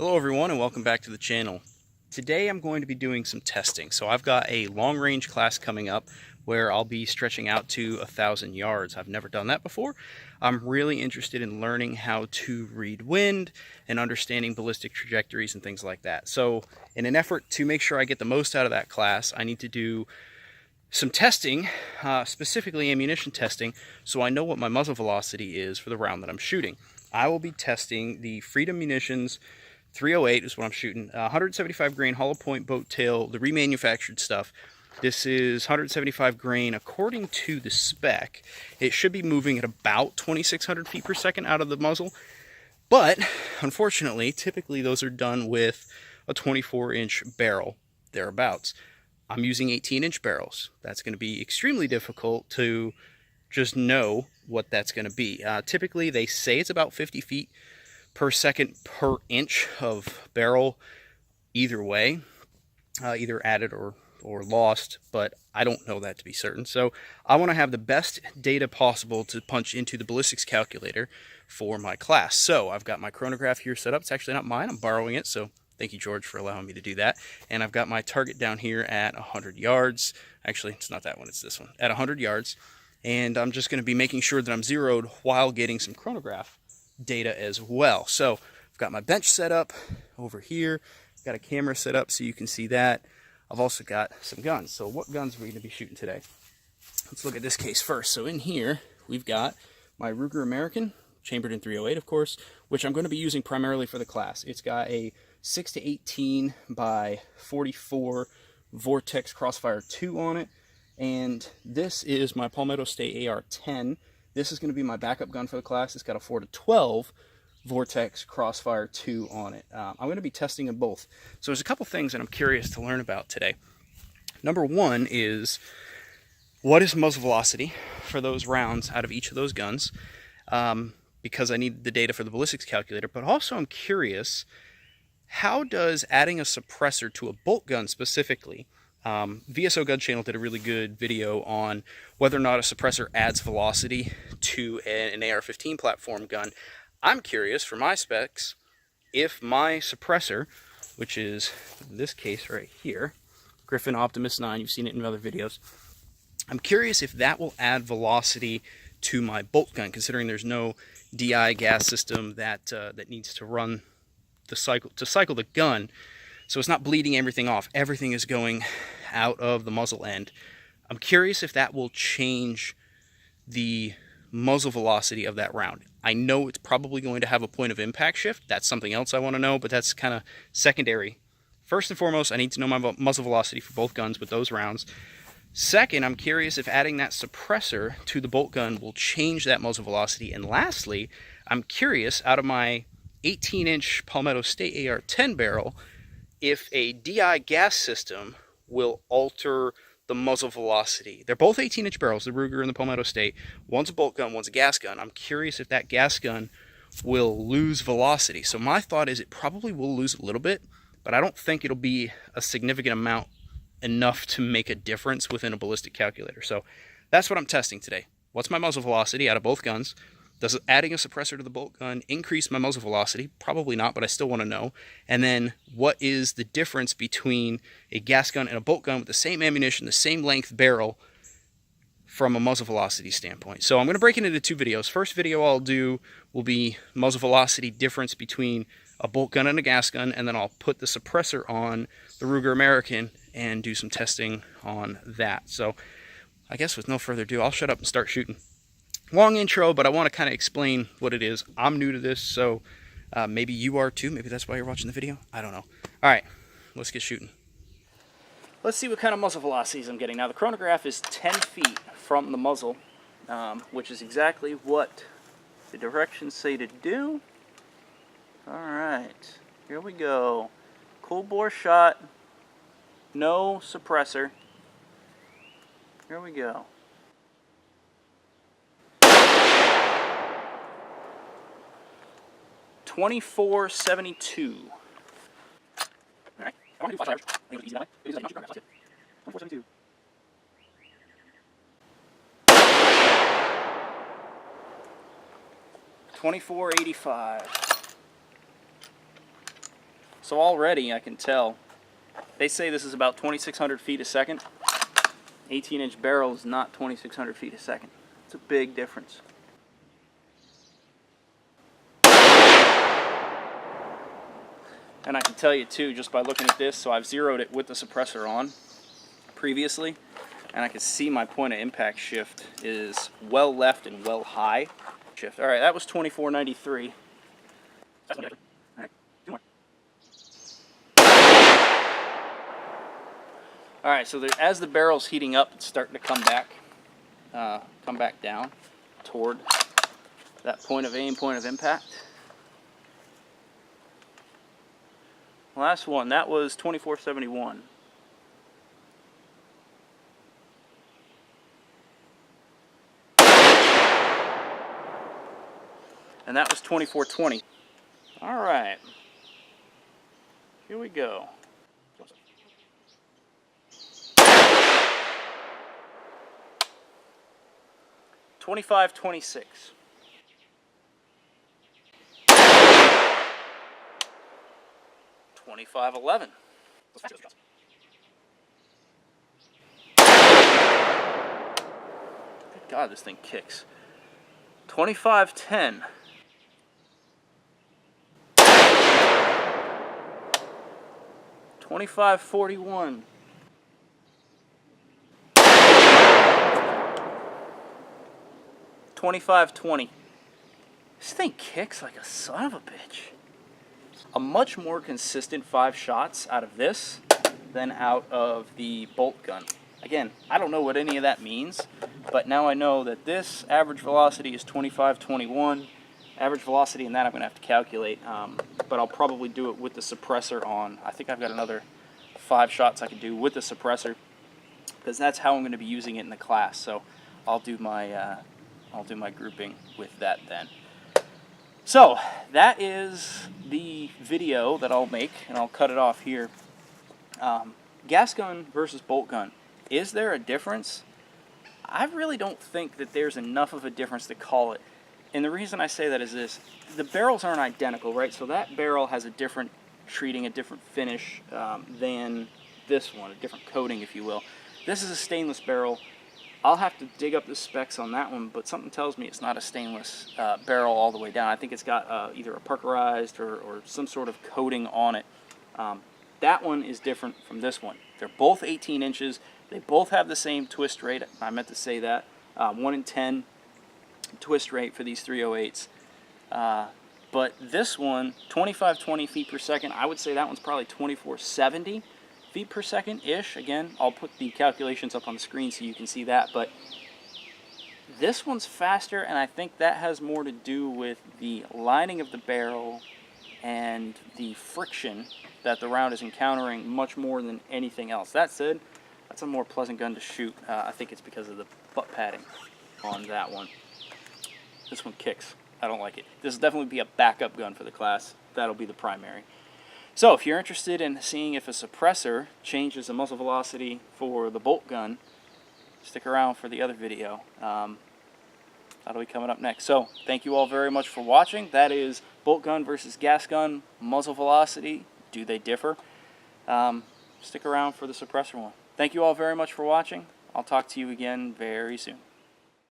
Hello everyone and welcome back to the channel. Today I'm going to be doing some testing. So I've got a long range class coming up where I'll be stretching out to 1,000 yards. I've never done that before. I'm really interested in learning how to read wind and understanding ballistic trajectories and things like that. So in an effort to make sure I get the most out of that class, I need to do some testing, specifically ammunition testing, so I know what my muzzle velocity is for the round that I'm shooting. I will be testing the Freedom Munitions 308 is what I'm shooting. 175 grain hollow point boat tail, the remanufactured stuff. This is 175 grain according to the spec. It should be moving at about 2,600 feet per second out of the muzzle. But unfortunately, typically those are done with a 24-inch barrel, thereabouts. I'm using 18-inch barrels. That's going to be extremely difficult to just know what that's going to be. Typically, they say it's about 50 feet per second per inch of barrel either way, either added or lost, but I don't know that to be certain. So I want to have the best data possible to punch into the ballistics calculator for my class. So I've got my chronograph here set up. It's actually not mine, I'm borrowing it, so thank you, George, for allowing me to do that. And I've got my target down here at 100 yards. Actually, it's not that one, it's this one, at 100 yards. And I'm just going to be making sure that I'm zeroed while getting some chronograph data as well. So I've got my bench set up over here. I've got a camera set up so you can see that. I've also got some guns. So what guns are we going to be shooting today? Let's look at this case first. So in here, we've got my Ruger American, chambered in 308, of course, which I'm going to be using primarily for the class. It's got a 6-18 by 44 Vortex Crossfire 2 on it. And this is my Palmetto State AR-10. This is going to be my backup gun for the class. It's got a 4-12 Vortex Crossfire 2 on it. I'm going to be testing them both. So there's a couple things that I'm curious to learn about today. Number one is, what is muzzle velocity for those rounds out of each of those guns? Because I need the data for the ballistics calculator. But also I'm curious, how does adding a suppressor to a bolt gun specifically, VSO Gun Channel did a really good video on whether or not a suppressor adds velocity to an AR-15 platform gun. I'm curious, for my specs, if my suppressor, which is this case right here, Griffin Optimus 9, you've seen it in other videos, I'm curious if that will add velocity to my bolt gun, considering there's no DI gas system that needs to run the cycle the gun. So it's not bleeding everything off. Everything is going out of the muzzle end. I'm curious if that will change the muzzle velocity of that round. I know it's probably going to have a point of impact shift. That's something else I want to know, but that's kind of secondary. First and foremost, I need to know my muzzle velocity for both guns with those rounds. Second, I'm curious if adding that suppressor to the bolt gun will change that muzzle velocity. And lastly, I'm curious, out of my 18-inch Palmetto State AR-10 barrel, if a DI gas system will alter the muzzle velocity. They're both 18-inch barrels, the Ruger and the Palmetto State. One's a bolt gun, one's a gas gun. I'm curious if that gas gun will lose velocity. So my thought is it probably will lose a little bit, but I don't think it'll be a significant amount enough to make a difference within a ballistic calculator. So that's what I'm testing today. What's my muzzle velocity out of both guns? Does adding a suppressor to the bolt gun increase my muzzle velocity? Probably not, but I still want to know. And then what is the difference between a gas gun and a bolt gun with the same ammunition, the same length barrel from a muzzle velocity standpoint? So I'm going to break it into two videos. First video I'll do will be muzzle velocity difference between a bolt gun and a gas gun, and then I'll put the suppressor on the Ruger American and do some testing on that. So I guess with no further ado, I'll shut up and start shooting. Long intro, but I want to kind of explain what it is. I'm new to this, so maybe you are too. Maybe that's why you're watching the video. I don't know. All right, let's get shooting. Let's see what kind of muzzle velocities I'm getting. Now, the chronograph is 10 feet from the muzzle, which is exactly what the directions say to do. All right, here we go. Cool bore shot, no suppressor. Here we go. 2472. All right. I want to do 5 hours. I think it's easy that way. It is like 2472. 2485. So already I can tell, they say this is about 2,600 feet a second. 18-inch barrel is not 2,600 feet a second. It's a big difference. And I can tell you too, just by looking at this, so I've zeroed it with the suppressor on previously, and I can see my point of impact shift is well left and well high shift. All right, that was 2493. All right, 2 more. All right, so as the barrel's heating up, it's starting to come back down toward that point of aim, point of impact. Last one, that was 2471. And that was 2420. All right, here we go. 2526. 2511. Good God, this thing kicks. 2510. 2541. 2520. This thing kicks like a son of a bitch. A much more consistent 5 shots out of this than out of the bolt gun. Again, I don't know what any of that means, but now I know that this average velocity is 2521. Average velocity in that I'm going to have to calculate, but I'll probably do it with the suppressor on. I think I've got another 5 shots I could do with the suppressor, because that's how I'm going to be using it in the class. So I'll do my grouping with that then. So that is the video that I'll make, and I'll cut it off here. Gas gun versus bolt gun. Is there a difference? I really don't think that there's enough of a difference to call it. And the reason I say that is this. The barrels aren't identical, right? So that barrel has a different treating, a different finish than this one, a different coating, if you will. This is a stainless barrel. I'll have to dig up the specs on that one, but something tells me it's not a stainless barrel all the way down. I think it's got either a parkerized or some sort of coating on it. That one is different from this one. They're both 18 inches. They both have the same twist rate. I meant to say that. 1 in 10 twist rate for these 308s. But this one, 2520 feet per second, I would say that one's probably 2470 feet per second-ish. Again, I'll put the calculations up on the screen so you can see that, but this one's faster, and I think that has more to do with the lining of the barrel and the friction that the round is encountering much more than anything else. That said, that's a more pleasant gun to shoot. I think it's because of the butt padding on that one. This one kicks. I don't like it. This will definitely be a backup gun for the class. That'll be the primary. So if you're interested in seeing if a suppressor changes the muzzle velocity for the bolt gun, stick around for the other video. That'll be coming up next. So thank you all very much for watching. That is bolt gun versus gas gun, muzzle velocity. Do they differ? Stick around for the suppressor one. Thank you all very much for watching. I'll talk to you again very soon.